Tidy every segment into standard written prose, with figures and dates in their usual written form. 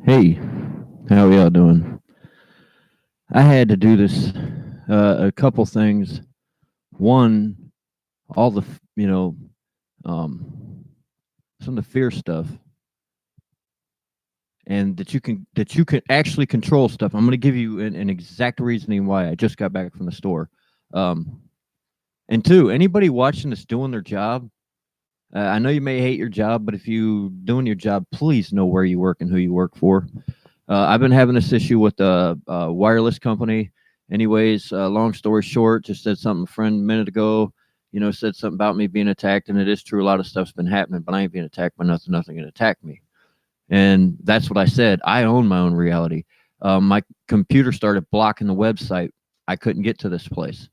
Hey, how y'all doing? I had to do this a couple things. One, all the um, some of the fear stuff, and that you can actually control stuff. I'm going to give you an exact reasoning why. I just got back from the store. Um, and two, anybody watching this doing their job, I know you may hate your job, but if you doing your job, please know where you work and who you work for. I've been having this issue with a wireless company. Anyways, long story short, just said something a friend a minute ago. Said something about me being attacked, and it is true. A lot of stuff's been happening, but I ain't being attacked by nothing. Nothing can attack me, and that's what I said. I own my own reality. My computer started blocking the website. I couldn't get to this place.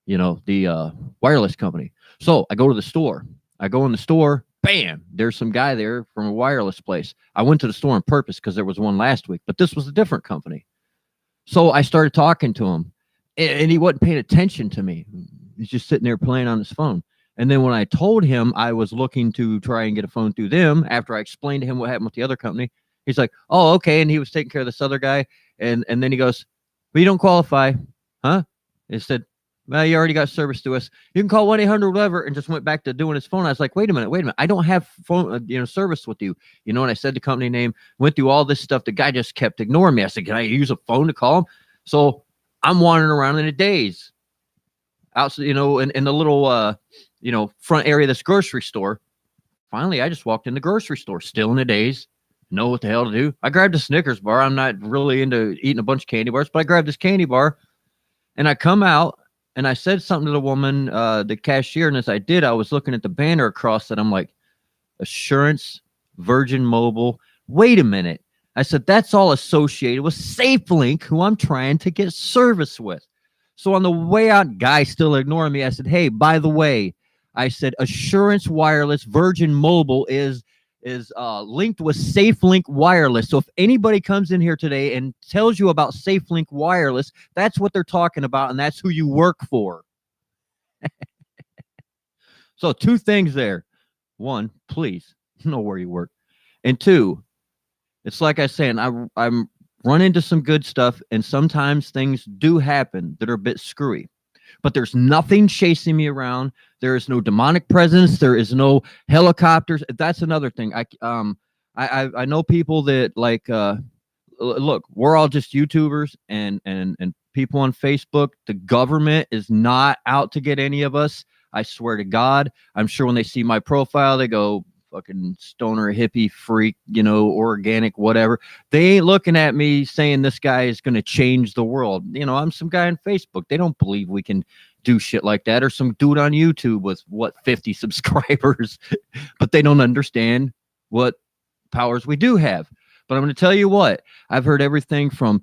The wireless company. So I go to the store. I go in the store. Bam! There's some guy there from a wireless place. I went to the store on purpose because there was one last week, but this was a different company. So I started talking to him, and he wasn't paying attention to me. He's just sitting there playing on his phone. And then when I told him I was looking to try and get a phone through them, after I explained to him what happened with the other company, he's like, "Oh, okay." And he was taking care of this other guy, and then he goes, "But you don't qualify, huh?" He said, "Well, you already got service to us. You can call 1-800 whatever," and just went back to doing his phone. I was like, "Wait a minute, wait a minute. I don't have phone, service with you." And I said the company name, went through all this stuff. The guy just kept ignoring me. I said, "Can I use a phone to call him?" So I'm wandering around in a daze outside, in the little, front area of this grocery store. Finally, I just walked in the grocery store, still in a daze, know what the hell to do. I grabbed a Snickers bar. I'm not really into eating a bunch of candy bars, but I grabbed this candy bar and I come out and I said something to the woman, the cashier. And as I did, I was looking at the banner across it. I'm like, Assurance, Virgin Mobile. Wait a minute. I said, that's all associated with SafeLink, who I'm trying to get service with. So on the way out, guy still ignoring me. I said, hey, by the way, I said, Assurance Wireless, Virgin Mobile is linked with SafeLink Wireless. So if anybody comes in here today and tells you about SafeLink Wireless, that's what they're talking about, and that's who you work for. So two things there. One, please know where you work. And two, it's like I said, I'm run into some good stuff, and sometimes things do happen that are a bit screwy. But there's nothing chasing me around. There is no demonic presence. There is no helicopters. That's another thing. I know people that like look, we're all just YouTubers and people on Facebook. The government is not out to get any of us. I swear to God. I'm sure when they see my profile, they go, fucking stoner, hippie, freak, organic, whatever. They ain't looking at me saying this guy is going to change the world. I'm some guy on Facebook. They don't believe we can do shit like that, or some dude on YouTube with 50 subscribers, but they don't understand what powers we do have. But I'm going to tell you what, I've heard everything from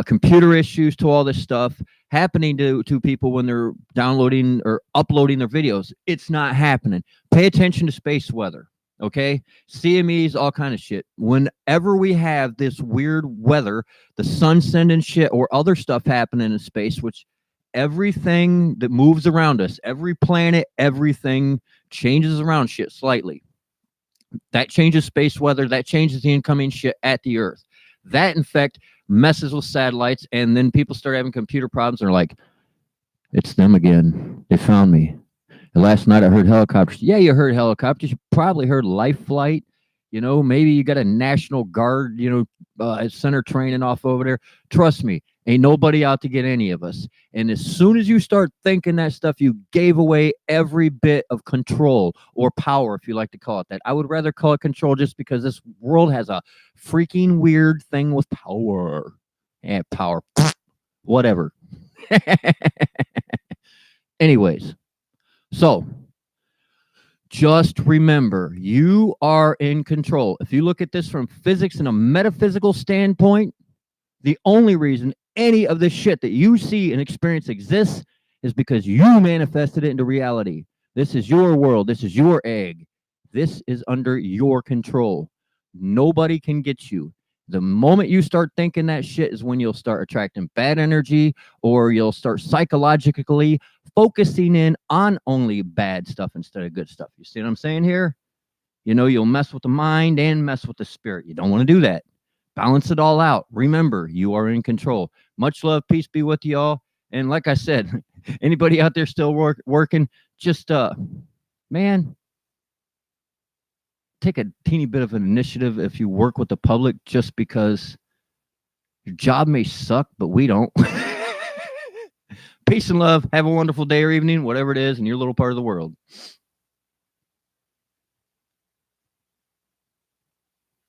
computer issues to all this stuff happening to people when they're downloading or uploading their videos. It's not happening. Pay attention to space weather. Okay, CMEs, all kind of shit. Whenever we have this weird weather, the sun sending shit or other stuff happening in space, which everything that moves around us, every planet, everything changes around shit slightly. That changes space weather. That changes the incoming shit at the Earth. That, in fact, messes with satellites. And then people start having computer problems. And they're like, it's them again. They found me. And last night I heard helicopters. Yeah, you heard helicopters. You probably heard life flight. Maybe you got a National Guard, center training off over there. Trust me, ain't nobody out to get any of us. And as soon as you start thinking that stuff, you gave away every bit of control or power, if you like to call it that. I would rather call it control, just because this world has a freaking weird thing with power. And power. Whatever. Anyways, so just remember, you are in control. If you look at this from physics and a metaphysical standpoint, the only reason any of this shit that you see and experience exists is because you manifested it into reality. This is your world. This is your egg. This is under your control. Nobody can get you. The moment you start thinking that shit is when you'll start attracting bad energy, or you'll start psychologically focusing in on only bad stuff instead of good stuff. You see what I'm saying here? You'll mess with the mind and mess with the spirit. You don't want to do that. balance it all out. Remember, you are in control. Much love, peace be with you all. And like I said, anybody out there still working, just man, take a teeny bit of an initiative if you work with the public, just because your job may suck, but we don't. Peace and love. Have a wonderful day or evening, whatever it is in your little part of the world.